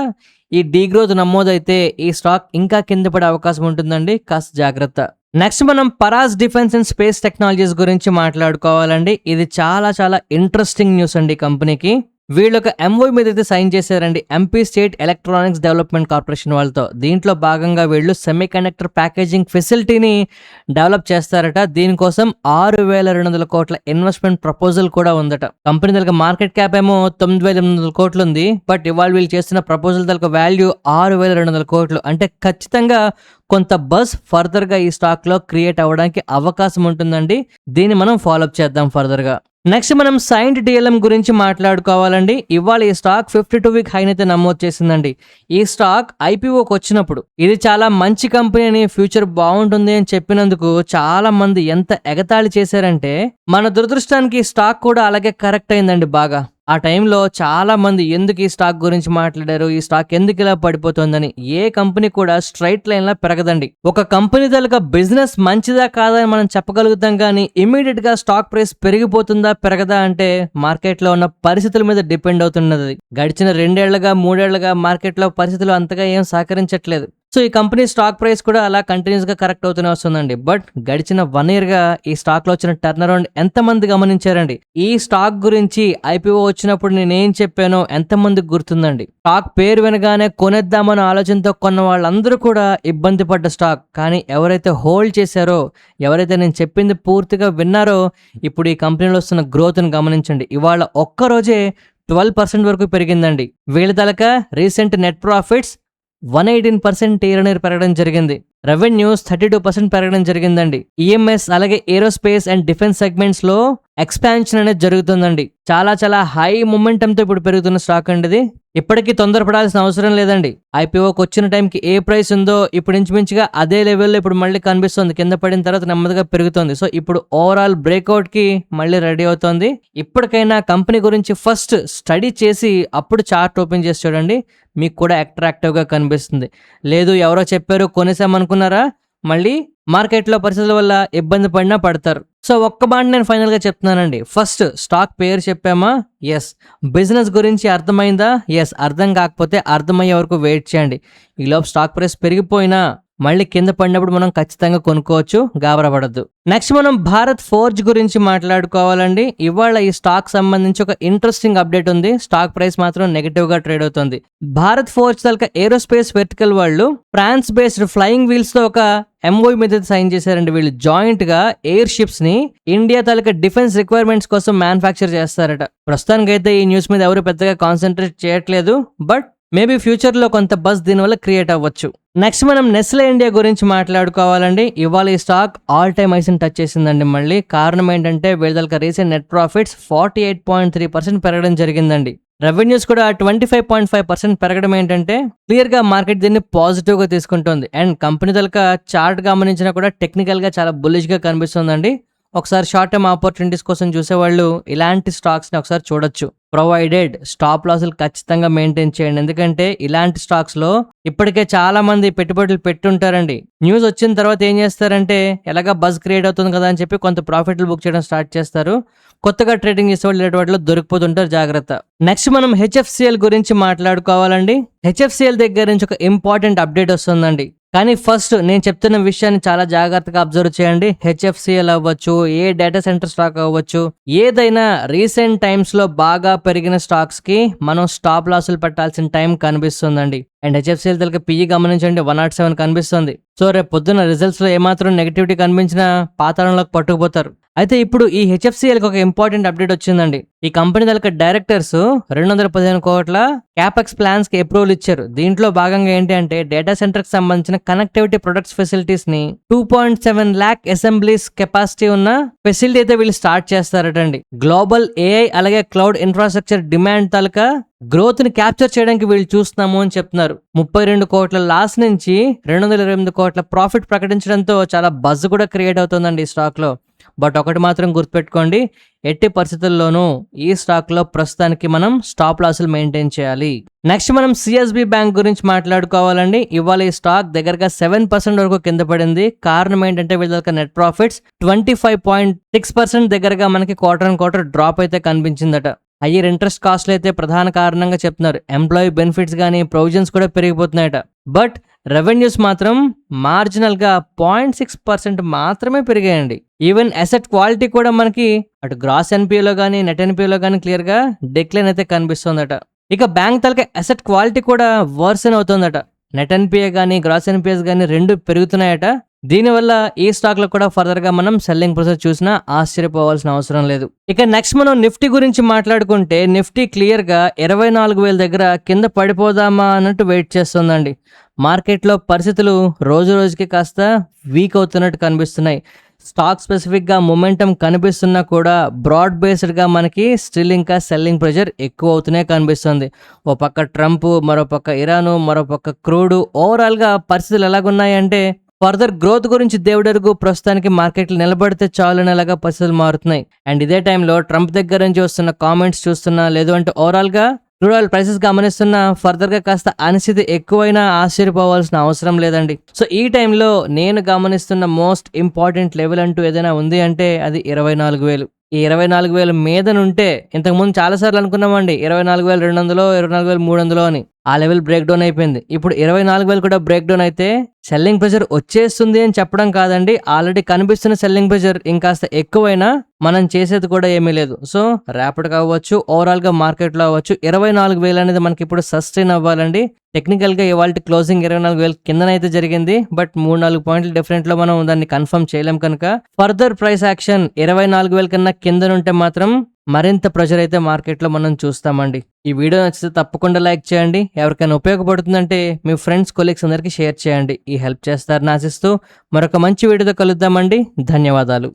ఈ డీగ్రోత్ నమోదైతే ఈ స్టాక్ ఇంకా కింద పడే అవకాశం ఉంటుందండి. కాస్త జాగ్రత్త. నెక్స్ట్ మనం Paras defence and space technologies గురించి మాట్లాడుకోవాలండి. ఇది చాలా చాలా ఇంట్రెస్టింగ్ న్యూస్ అండి. కంపెనీకి వీళ్ళు ఒక MOU మీద అయితే సైన్ చేశారండి MP state electronics development corporation వాళ్ళతో. దీంట్లో భాగంగా వీళ్ళు సెమీ కండక్టర్ ప్యాకేజింగ్ ఫెసిలిటీని డెవలప్ చేస్తారట. దీనికోసం 6200 కోట్ల ఇన్వెస్ట్మెంట్ ప్రపోజల్ కూడా ఉందట. కంపెనీ దగ్గర మార్కెట్ క్యాప్ ఏమో 9800 కోట్లు ఉంది. బట్ ఇవాళ వీళ్ళు చేస్తున్న ప్రపోజల్ దగ్గర వాల్యూ 6200 కోట్లు. అంటే ఖచ్చితంగా కొంత బస్ ఫర్దర్ గా ఈ స్టాక్ లో క్రియేట్ అవ్వడానికి అవకాశం ఉంటుందండి. దీన్ని మనం ఫాలోఅప్ చేద్దాం ఫర్దర్ గా. నెక్స్ట్ మనం సైంట్ డిఎల్ఎం గురించి మాట్లాడుకోవాలండి. ఇవాళ ఈ స్టాక్ 52 వీక్ హైని అయితే నమోదు చేసిందండి. ఈ స్టాక్ ఐపీఓకి వచ్చినప్పుడు ఇది చాలా మంచి కంపెనీ అని, ఫ్యూచర్ బాగుంటుంది అని చెప్పినందుకు చాలా మంది ఎంత ఎగతాళి చేశారంటే, మన దురదృష్టానికి ఈ స్టాక్ కూడా అలాగే కరెక్ట్ అయిందండి బాగా. ఆ టైంలో చాలా మంది ఎందుకు ఈ స్టాక్ గురించి మాట్లాడారు, ఈ స్టాక్ ఎందుకు ఇలా పడిపోతుందని. ఏ కంపెనీ కూడా స్ట్రైట్ లైన్ లా పెరగదండి. ఒక కంపెనీ తాలూకా బిజినెస్ మంచిదా కాదా అని మనం చెప్పగలుగుతాం, కానీ ఇమీడియట్ గా స్టాక్ ప్రైస్ పెరిగిపోతుందా పెరగదా అంటే మార్కెట్ లో ఉన్న పరిస్థితుల మీద డిపెండ్ అవుతున్నది. గడిచిన 2 ఏళ్లుగా 3 ఏళ్లుగా మార్కెట్ లో పరిస్థితులు అంతగా ఏం సహకరించట్లేదు. సో ఈ కంపెనీ స్టాక్ ప్రైస్ కూడా అలా కంటిన్యూస్ గా కరెక్ట్ అవుతూనే వస్తుందండి. బట్ గడిచిన 1 year గా ఈ స్టాక్ లో వచ్చిన టర్న్ అరౌండ్ ఎంతమంది గమనించారండి? ఈ స్టాక్ గురించి ఐపీఓ వచ్చినప్పుడు నేనేం చెప్పానో ఎంతమందికి గుర్తుందండి? స్టాక్ పేరు వినగానే కొనేద్దామన్న ఆలోచనతో కొన్న వాళ్ళందరూ కూడా ఇబ్బంది పడ్డ స్టాక్. కానీ ఎవరైతే హోల్డ్ చేశారో, ఎవరైతే నేను చెప్పింది పూర్తిగా విన్నారో, ఇప్పుడు ఈ కంపెనీలో వస్తున్న గ్రోత్ ని గమనించండి. ఇవాళ ఒక్కరోజే 12% వరకు పెరిగిందండి. వీళ్ళ తలక రీసెంట్ నెట్ ప్రాఫిట్స్ 118% ఇయర్ పెరగడం జరిగింది. రెవెన్యూస్ 32% పెరగడం జరిగిందండి. ఈఎంఎస్ అలాగే ఏరోస్పేస్ అండ్ డిఫెన్స్ సెగ్మెంట్స్ లో ఎక్స్పాన్షన్ అనేది జరుగుతుందండి. చాలా చాలా హై మొమెంటమ్ తో ఇప్పుడు పెరుగుతున్న స్టాక్ అండి ఇది. ఇప్పటికీ తొందరపడాల్సిన అవసరం లేదండి. ఐపీఓకి వచ్చిన టైంకి ఏ ప్రైస్ ఉందో ఇప్పుడు ఇంచుమించుగా అదే లెవెల్లో ఇప్పుడు మళ్ళీ కనిపిస్తుంది. కింద పడిన తర్వాత నెమ్మదిగా పెరుగుతుంది. సో ఇప్పుడు ఓవరాల్ బ్రేక్అవుట్ కి మళ్ళీ రెడీ అవుతోంది. ఇప్పటికైనా కంపెనీ గురించి ఫస్ట్ స్టడీ చేసి అప్పుడు చార్ట్ ఓపెన్ చేసి చూడండి, మీకు కూడా అట్రాక్టివ్ గా కనిపిస్తుంది. లేదు ఎవరో చెప్పారు కొనేసామనుకున్నారా, మళ్ళీ మార్కెట్లో పరిస్థితుల వల్ల ఇబ్బంది పడినా పడతారు. సో ఒక్క మాట నేను ఫైనల్ గా చెప్తున్నానండి. ఫస్ట్ స్టాక్ పేరు చెప్పామా, ఎస్. బిజినెస్ గురించి అర్థమైందా, ఎస్. అర్థం కాకపోతే అర్థమయ్యే వరకు వెయిట్ చేయండి. ఈలోపు స్టాక్ ప్రైస్ పెరిగిపోయినా మళ్ళీ కింద పడినప్పుడు మనం ఖచ్చితంగా కొనుక్కోవచ్చు, గాబరపడద్దు. నెక్స్ట్ మనం భారత్ ఫోర్జ్ గురించి మాట్లాడుకోవాలండి. ఇవాళ ఈ స్టాక్ సంబంధించి ఒక ఇంట్రెస్టింగ్ అప్డేట్ ఉంది. స్టాక్ ప్రైస్ మాత్రం నెగిటివ్ గా ట్రేడ్ అవుతుంది. భారత్ ఫోర్జ్ తలక ఏరోస్పేస్ వెర్టికల్ వాళ్ళు ఫ్రాన్స్ బేస్డ్ ఫ్లయింగ్ వీల్స్ తో ఒక ఎంఓయూ మీద సైన్ చేశారండి. వీళ్ళు జాయింట్ గా ఎయిర్ షిప్స్ ని ఇండియా తాలూకా డిఫెన్స్ రిక్వైర్మెంట్స్ కోసం మ్యానుఫ్యాక్చర్ చేస్తారట. ప్రస్తుతానికైతే ఈ న్యూస్ మీద ఎవరు పెద్దగా కాన్సన్ట్రేట్ చేయట్లేదు, బట్ మేబీ ఫ్యూచర్ లో కొంత బజ్ దీనివల్ల క్రియేట్ అవ్వచ్చు. నెక్స్ట్ మనం నెస్లే ఇండియా గురించి మాట్లాడుకోవాలండి. ఇవాళ ఈ stock all time highs touch చేసిందండి. మళ్ళీ కారణం ఏంటంటే వీళ్ళ రీసెంట్ నెట్ ప్రాఫిట్స్ 48.3% పెరగడం జరిగిందండి. రెవెన్యూస్ కూడా 25.5% పెరగడం ఏంటంటే క్లియర్ గా మార్కెట్ దీన్ని పాజిటివ్ గా తీసుకుంటుంది. అండ్ కంపెనీ తలక చార్ట్ గమనించినా కూడా టెక్నికల్ గా చాలా బుల్లిష్ గా కనిపిస్తుందండి. ఒకసారి షార్ట్ టర్మ్ ఆపర్చునిటీస్ కోసం చూసేవాళ్ళు ఇలాంటి స్టాక్స్ ని ఒకసారి చూడొచ్చు. ప్రొవైడెడ్ స్టాప్ లాసులు ఖచ్చితంగా మెయింటైన్ చేయండి. ఎందుకంటే ఇలాంటి స్టాక్స్ లో ఇప్పటికే చాలా మంది పెట్టుబడులు పెట్టుంటారండి. న్యూస్ వచ్చిన తర్వాత ఏం చేస్తారంటే ఎలాగా బజ్ క్రియేట్ అవుతుంది కదా అని చెప్పి కొంత ప్రాఫిట్లు బుక్ చేయడం స్టార్ట్ చేస్తారు. కొత్తగా ట్రేడింగ్ చేసే వాళ్ళు ఇలాంటి వాటిలో దొరికిపోతుంటారు, జాగ్రత్త. నెక్స్ట్ మనం హెచ్ఎఫ్సిఎల్ గురించి మాట్లాడుకోవాలండి. హెచ్ఎఫ్సిఎల్ దగ్గర నుంచి ఒక ఇంపార్టెంట్ అప్డేట్ వస్తుందండి. కానీ ఫస్ట్ నేను చెప్తున్న విషయాన్ని చాలా జాగ్రత్తగా అబ్జర్వ్ చేయండి. హెచ్ఎఫ్సిఎల్ అవ్వచ్చు, ఏ డేటా సెంటర్ స్టాక్ అవ్వచ్చు, ఏదైనా రీసెంట్ టైమ్స్ లో బాగా పెరిగిన స్టాక్స్ కి మనం స్టాప్ లాసులు పెట్టాల్సిన టైం కనిపిస్తుందండి. అండ్ హెచ్ఎఫ్సిఎల్ తలక పిఈ గమనించండి 107 కనిపిస్తుంది. సో రేపు పొద్దున్న రిజల్ట్స్ లో ఏమాత్రం నెగిటివిటీ కనిపించినా పాతాళంలోకి పట్టుకుపోతారు. అయితే ఇప్పుడు ఈ హెచ్ఎఫ్సిఎల్ కి ఒక ఇంపార్టెంట్ అప్డేట్ వచ్చిందండి. ఈ కంపెనీ తలక డైరెక్టర్స్ 215 కోట్ల క్యాపెక్స్ ప్లాన్స్ కి అప్రూవల్ ఇచ్చారు. దీంట్లో భాగంగా ఏంటి అంటే డేటా సెంటర్ కి సంబంధించిన కనెక్టివిటీ ప్రొడక్ట్స్ ఫెసిలిటీస్ ని 2.7 lakh అసెంబ్లీస్ కెపాసిటీ ఉన్న ఫెసిలిటీ అయితే వీళ్ళు స్టార్ట్ చేస్తారటండి. గ్లోబల్ ఏఐ అలాగే క్లౌడ్ ఇన్ఫ్రాస్ట్రక్చర్ డిమాండ్ తాలూకా గ్రోత్ ని క్యాప్చర్ చేయడానికి వీళ్ళు చూస్తున్నాము అని చెప్తున్నారు. 32 కోట్ల లాస్ నుంచి 228 కోట్ల ప్రాఫిట్ ప్రకటించడంతో చాలా బజ్ కూడా క్రియేట్ అవుతుందండి ఈ స్టాక్ లో. బట్ ఒకటి మాత్రం గుర్తుపెట్టుకోండి, ఎట్టి పరిస్థితుల్లోనూ ఈ స్టాక్ లో ప్రస్తుతానికి మనం స్టాప్ లాసులు మెయింటైన్ చేయాలి. నెక్స్ట్ మనం సిఎస్బి బ్యాంక్ గురించి మాట్లాడుకోవాలండి. ఇవాళ ఈ స్టాక్ దగ్గరగా 7% వరకు కింద పడింది. కారణం ఏంటంటే వీళ్ళ నెట్ ప్రాఫిట్స్ 25.6% దగ్గరగా మనకి క్వార్టర్ డ్రాప్ అయితే కనిపించిందట. హయ్యర్ ఇంట్రెస్ట్ కాస్ట్లు అయితే ప్రధాన కారణంగా చెప్తున్నారు. ఎంప్లాయీ బెనిఫిట్స్ కానీ ప్రొవిజన్స్ కూడా పెరిగిపోతున్నాయట. బట్ రెవెన్యూస్ మాత్రం మార్జినల్ గా 0.6% మాత్రమే పెరిగాయండి. ఈవెన్ అసెట్ క్వాలిటీ కూడా మనకి అటు గ్రాస్ ఎన్పిఏలో కానీ నెట్ ఎన్పిఏలో కానీ క్లియర్ గా డిక్లైన్ అయితే కనిపిస్తుందట. ఇక బ్యాంక్ తలక అసెట్ క్వాలిటీ కూడా వర్సన్ అవుతుందట. నెట్ ఎన్పిఏ కానీ గ్రాస్ ఎన్పిఎస్ కానీ రెండు పెరుగుతున్నాయట. దీనివల్ల ఈ స్టాక్ లో కూడా ఫర్దర్ గా మనం సెల్లింగ్ ప్రాసెస్ చూసినా ఆశ్చర్యపోవాల్సిన అవసరం లేదు. ఇక నెక్స్ట్ మనం నిఫ్టీ గురించి మాట్లాడుకుంటే నిఫ్టీ క్లియర్ గా 24,000 దగ్గర కింద పడిపోదామా అన్నట్టు వెయిట్ చేస్తుందండి. మార్కెట్లో పరిస్థితులు రోజు రోజుకి కాస్త వీక్ అవుతున్నట్టు కనిపిస్తున్నాయి. స్టాక్ స్పెసిఫిక్ గా మొమెంటం కనిపిస్తున్నా కూడా బ్రాడ్ బేస్డ్ గా మనకి స్టిల్ ఇంకా సెల్లింగ్ ప్రెషర్ ఎక్కువ అవుతూనే కనిపిస్తుంది. ఓ పక్క ట్రంప్, మరో పక్క ఇరాను, మరో పక్క క్రూడ్, ఓవరాల్ గా పరిస్థితులు ఎలాగున్నాయంటే ఫర్దర్ గ్రోత్ గురించి దేవుడెరుగు, ప్రస్తుతానికి మార్కెట్లు నిలబడితే చాలు అనేలాగా పరిస్థితులు మారుతున్నాయి. అండ్ ఇదే టైంలో ట్రంప్ దగ్గర నుంచి వస్తున్న కామెంట్స్ చూస్తున్నా, లేదు అంటే ఓవరాల్ గా క్రూడ్ ఆయిల్ ప్రైసెస్ గమనిస్తున్నా ఫర్దర్ గా కాస్త అనిశ్చితి ఎక్కువైనా ఆశ్చర్యపోవాల్సిన అవసరం లేదండి. సో ఈ టైంలో నేను గమనిస్తున్న మోస్ట్ ఇంపార్టెంట్ లెవెల్ అంటూ ఏదైనా ఉంది అంటే అది 24,000. ఈ 24,000 మీదనుంటే ఇంతకుముందు చాలాసార్లు అనుకున్నామండి 24,200, 24,300 అని. ఆ లెవెల్ బ్రేక్ డౌన్ అయిపోయింది. ఇప్పుడు 24,000 కూడా బ్రేక్ డౌన్ అయితే సెల్లింగ్ ప్రెషర్ వచ్చేస్తుంది అని చెప్పడం కాదండి, ఆల్రెడీ కనిపిస్తున్న సెల్లింగ్ ప్రెషర్ ఇంకాస్త ఎక్కువైనా మనం చేసేది కూడా ఏమీ లేదు. సో ర్యాపిడ్ అవ్వచ్చు, ఓవరాల్ గా మార్కెట్ లో అవ్వచ్చు, 24,000 అనేది మనకి ఇప్పుడు సస్టైన్ అవ్వాలండి. టెక్నికల్ గా ఇవాళ క్లోజింగ్ 24,000 కిందనైతే జరిగింది. బట్ 3-4 పాయింట్ల డిఫరెంట్ లో మనం దాన్ని కన్ఫర్మ్ చేయలేం కనుక ఫర్దర్ ప్రైస్ యాక్షన్ 24,000 కన్నా కిందనుంటే మాత్రం మరింత ప్రెషర్ అయితే మార్కెట్ లో మనం చూస్తామండి. ఈ వీడియో నచ్చితే తప్పకుండా లైక్ చేయండి. ఎవరికైనా ఉపయోగపడుతుందంటే మీ ఫ్రెండ్స్, కొలీగ్స్ అందరికీ షేర్ చేయండి. ఈ హెల్ప్ చేస్తారని ఆశిస్తూ మరొక మంచి వీడియోతో కలుద్దామండి. ధన్యవాదాలు.